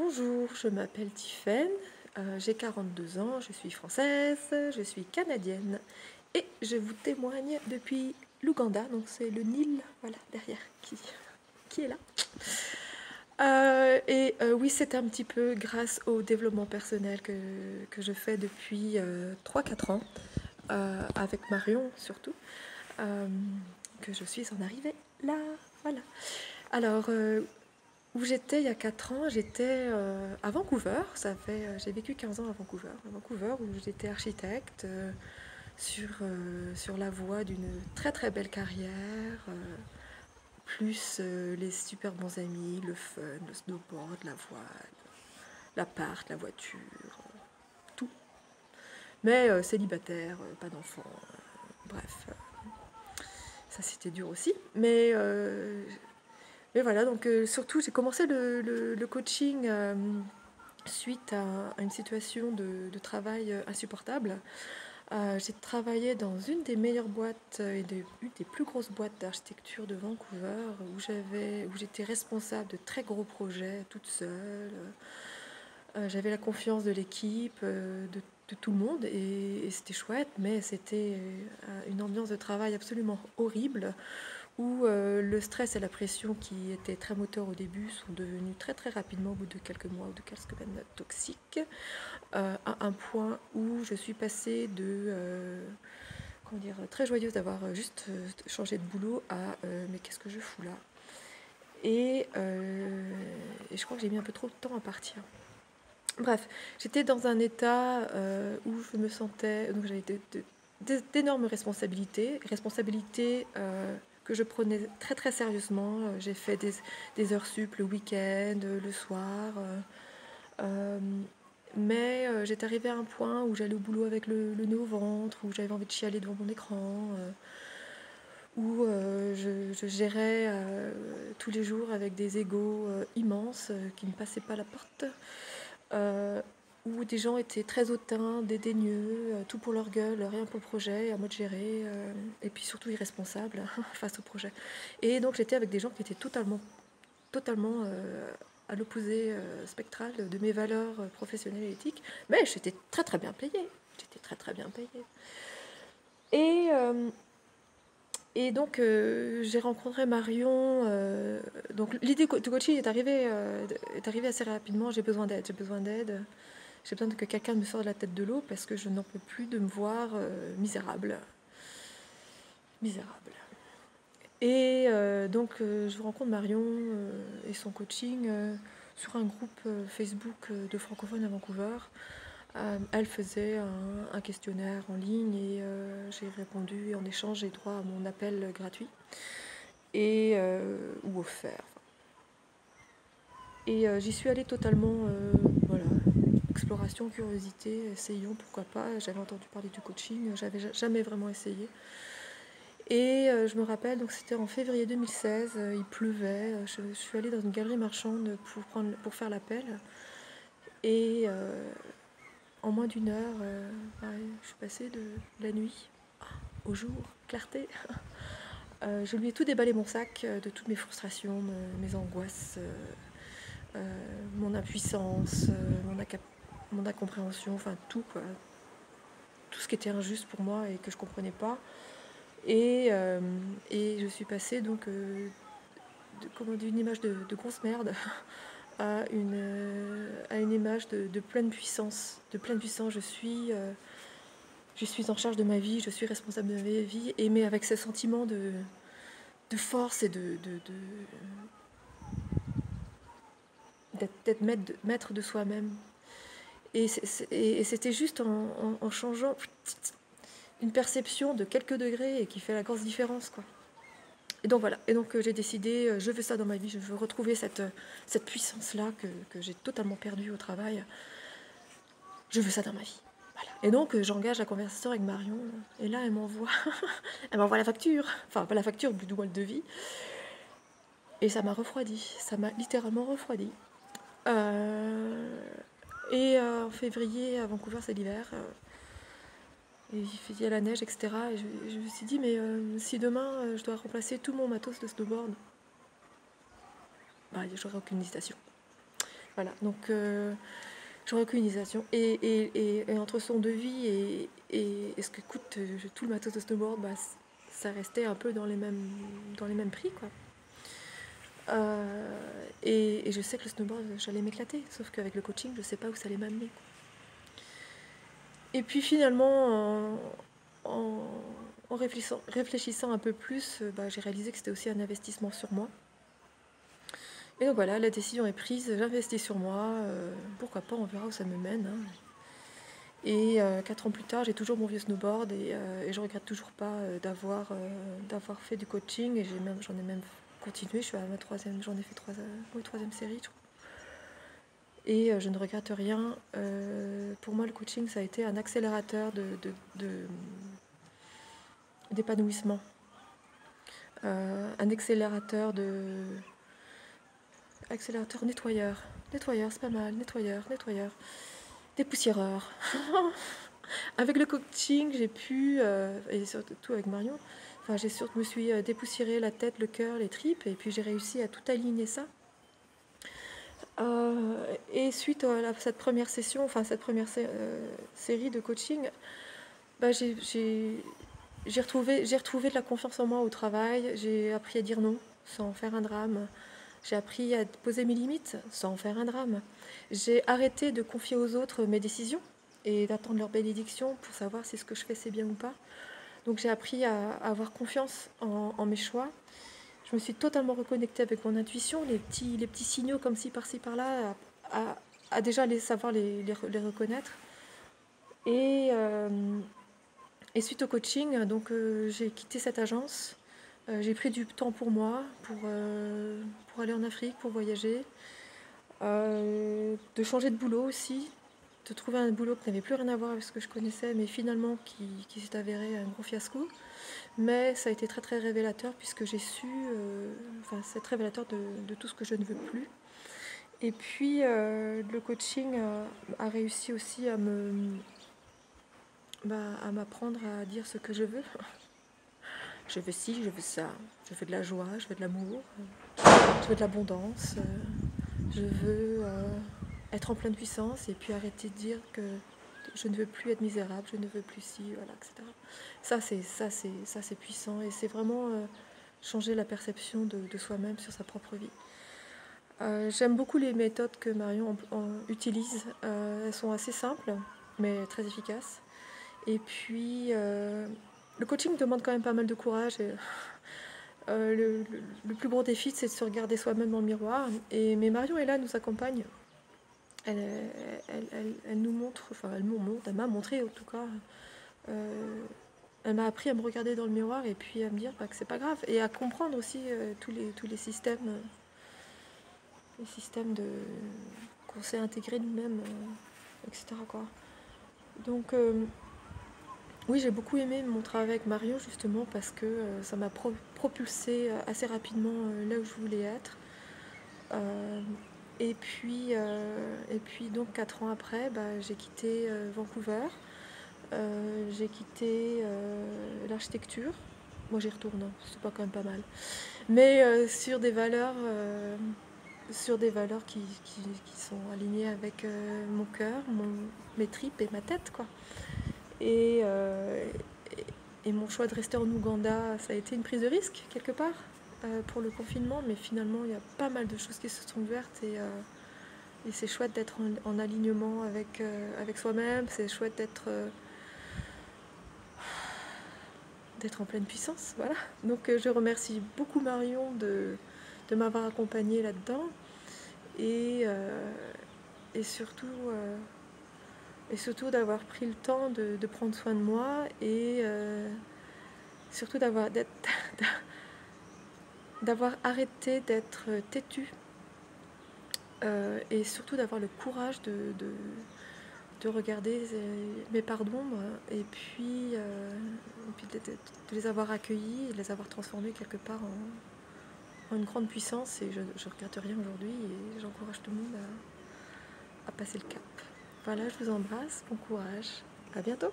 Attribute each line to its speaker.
Speaker 1: Bonjour, je m'appelle Tiffaine, j'ai 42 ans, je suis française, je suis canadienne et je vous témoigne depuis l'Ouganda, donc c'est le Nil, voilà, derrière, qui est là. Oui, c'est un petit peu grâce au développement personnel que je fais depuis 3-4 ans, avec Marion surtout, euh, que je suis en arrivée là, voilà. Alors, où j'étais il y a 4 ans, j'étais à Vancouver. J'ai vécu 15 ans à Vancouver où j'étais architecte sur la voie d'une très très belle carrière, plus les super bons amis, le fun, le snowboard, la voile, l'appart, la voiture, tout. Mais célibataire, pas d'enfant, bref, ça c'était dur aussi. Mais voilà, donc surtout j'ai commencé le coaching suite à une situation de travail insupportable. J'ai travaillé dans une des meilleures boîtes une des plus grosses boîtes d'architecture de Vancouver où j'étais responsable de très gros projets toute seule. J'avais la confiance de l'équipe, de tout le monde et c'était chouette, mais c'était une ambiance de travail absolument horrible où le stress et la pression qui étaient très moteurs au début sont devenus très très rapidement, au bout de quelques mois ou de quelques semaines, toxiques, à un point où je suis passée de comment dire, très joyeuse d'avoir juste changé de boulot à mais qu'est-ce que je fous là et je crois que j'ai mis un peu trop de temps à partir. Bref, j'étais dans un état où je me sentais, donc j'avais d'énormes responsabilités que je prenais très très sérieusement. J'ai fait des heures sup le week-end, le soir, euh, mais j'étais arrivée à un point où j'allais au boulot avec le nez au ventre, où j'avais envie de chialer devant mon écran, où je gérais tous les jours avec des égos immenses qui ne passaient pas la porte. euh, où des gens étaient très hautains, dédaigneux, tout pour leur gueule, rien pour le projet, à moi de gérer, et puis surtout irresponsables face au projet. Et donc j'étais avec des gens qui étaient totalement à l'opposé spectral de mes valeurs professionnelles et éthiques, mais j'étais très très bien payée. J'étais très très bien payée. Et, euh, et donc j'ai rencontré Marion. Donc l'idée de coaching est arrivée assez rapidement. J'ai besoin d'aide, j'ai besoin d'aide. J'ai besoin que quelqu'un me sorte de la tête de l'eau parce que je n'en peux plus de me voir misérable. Misérable. Et je rencontre Marion et son coaching sur un groupe Facebook de francophones à Vancouver. Elle faisait un questionnaire en ligne et j'ai répondu et en échange j'ai droit à mon appel gratuit ou offert. Et j'y suis allée totalement, voilà, exploration, curiosité, essayons, pourquoi pas. J'avais entendu parler du coaching, j'avais jamais vraiment essayé. Et je me rappelle, donc c'était en février 2016, il pleuvait, je suis allée dans une galerie marchande pour faire l'appel. Et en moins d'une heure, ouais, je suis passée de la nuit au jour, clarté. Je lui ai tout déballé mon sac de toutes mes frustrations, mes angoisses, mon impuissance, mon incompréhension, enfin tout quoi. Tout ce qui était injuste pour moi et que je comprenais pas. Et je suis passée donc d'une image de grosse merde à une image de pleine puissance. De pleine puissance, je suis en charge de ma vie, je suis responsable de ma vie, mais avec ce sentiment de force et d'être maître de soi-même. Et c'était juste en changeant une perception de quelques degrés et qui fait la grosse différence, quoi. Et donc voilà, et donc j'ai décidé, je veux ça dans ma vie, je veux retrouver cette puissance-là que j'ai totalement perdue au travail. Je veux ça dans ma vie. Voilà. Et donc j'engage la conversation avec Marion, et là elle m'envoie la facture, enfin pas la facture, du moins le devis. Et ça m'a refroidi, ça m'a littéralement refroidi. En février, à Vancouver, c'est l'hiver. Et il faisait la neige, etc. Et je me suis dit, mais si demain je dois remplacer tout mon matos de snowboard, bah, j'aurai aucune hésitation. Voilà, donc j'aurais aucune hésitation. Et entre son devis et ce que coûte tout le matos de snowboard, bah, ça restait un peu dans les mêmes prix, quoi. Et je sais que le snowboard, j'allais m'éclater, sauf qu'avec le coaching, je sais pas où ça allait m'amener, quoi. Et puis finalement, en réfléchissant un peu plus, bah, j'ai réalisé que c'était aussi un investissement sur moi. Et donc voilà, la décision est prise, j'investis sur moi, pourquoi pas, on verra où ça me mène, hein. Et 4 ans plus tard, j'ai toujours mon vieux snowboard et je regrette toujours pas d'avoir fait du coaching, et j'en ai même continué, je suis à ma troisième, j'en ai fait troisième série, je crois. Et je ne regrette rien. Pour moi, le coaching, ça a été un accélérateur d'épanouissement, un accélérateur nettoyeur, c'est pas mal, nettoyeur, dépoussiéreur. Avec le coaching, j'ai pu, et surtout avec Marion, enfin, je me suis dépoussiéré la tête, le cœur, les tripes, et puis j'ai réussi à tout aligner ça. Et suite à cette première session, enfin cette première série de coaching, bah, j'ai retrouvé de la confiance en moi au travail. J'ai appris à dire non sans en faire un drame. J'ai appris à poser mes limites sans en faire un drame. J'ai arrêté de confier aux autres mes décisions et d'attendre leur bénédiction pour savoir si ce que je fais c'est bien ou pas. Donc j'ai appris à avoir confiance en mes choix. Je me suis totalement reconnectée avec mon intuition, les petits signaux comme ci, par-ci, par-là, à déjà savoir les reconnaître. Et suite au coaching, donc j'ai quitté cette agence. J'ai pris du temps pour moi, pour aller en Afrique, pour voyager, de changer de boulot aussi, de trouver un boulot qui n'avait plus rien à voir avec ce que je connaissais, mais finalement qui s'est avéré un gros fiasco. Mais ça a été très très révélateur, puisque j'ai su, enfin c'est révélateur de tout ce que je ne veux plus. Et puis le coaching a réussi aussi à m'apprendre à dire ce que je veux. Je veux ci, je veux ça, je veux de la joie, je veux de l'amour, je veux de l'abondance, je veux être en pleine puissance, et puis arrêter de dire que je ne veux plus être misérable, je ne veux plus ci, voilà, etc. Ça c'est puissant, et c'est vraiment changer la perception de soi-même sur sa propre vie. J'aime beaucoup les méthodes que Marion utilise. Elles sont assez simples, mais très efficaces. Et puis, le coaching demande quand même pas mal de courage. Et, le plus gros défi, c'est de se regarder soi-même dans le miroir. Mais Marion est là, nous accompagne. Elle nous montre, enfin elle m'a montré en tout cas. Elle m'a appris à me regarder dans le miroir et puis à me dire que c'est pas grave. Et à comprendre aussi tous les systèmes qu'on s'est intégrés nous-mêmes, etc., quoi. Donc oui, j'ai beaucoup aimé mon travail avec Marion, justement parce que ça m'a propulsée assez rapidement là où je voulais être. Et puis donc 4 ans après, j'ai quitté Vancouver, j'ai quitté l'architecture. Moi j'y retourne, hein, c'est pas quand même pas mal. Mais sur des valeurs qui sont alignées avec mon cœur, mes tripes et ma tête, quoi. Et, et mon choix de rester en Ouganda, ça a été une prise de risque, quelque part, pour le confinement. Mais finalement, il y a pas mal de choses qui se sont ouvertes. Et c'est chouette d'être en alignement avec soi-même. C'est chouette d'être en pleine puissance. Voilà. Donc je remercie beaucoup Marion de m'avoir accompagnée là-dedans. Et surtout... Et surtout d'avoir pris le temps de prendre soin de moi, et surtout d'avoir arrêté d'être têtue, et surtout d'avoir le courage de regarder mes parts d'ombre, et puis de les avoir accueillies et de les avoir transformées quelque part en une grande puissance. Et je ne regrette rien aujourd'hui, et j'encourage tout le monde à passer le cap. Voilà, je vous embrasse, bon courage, à bientôt.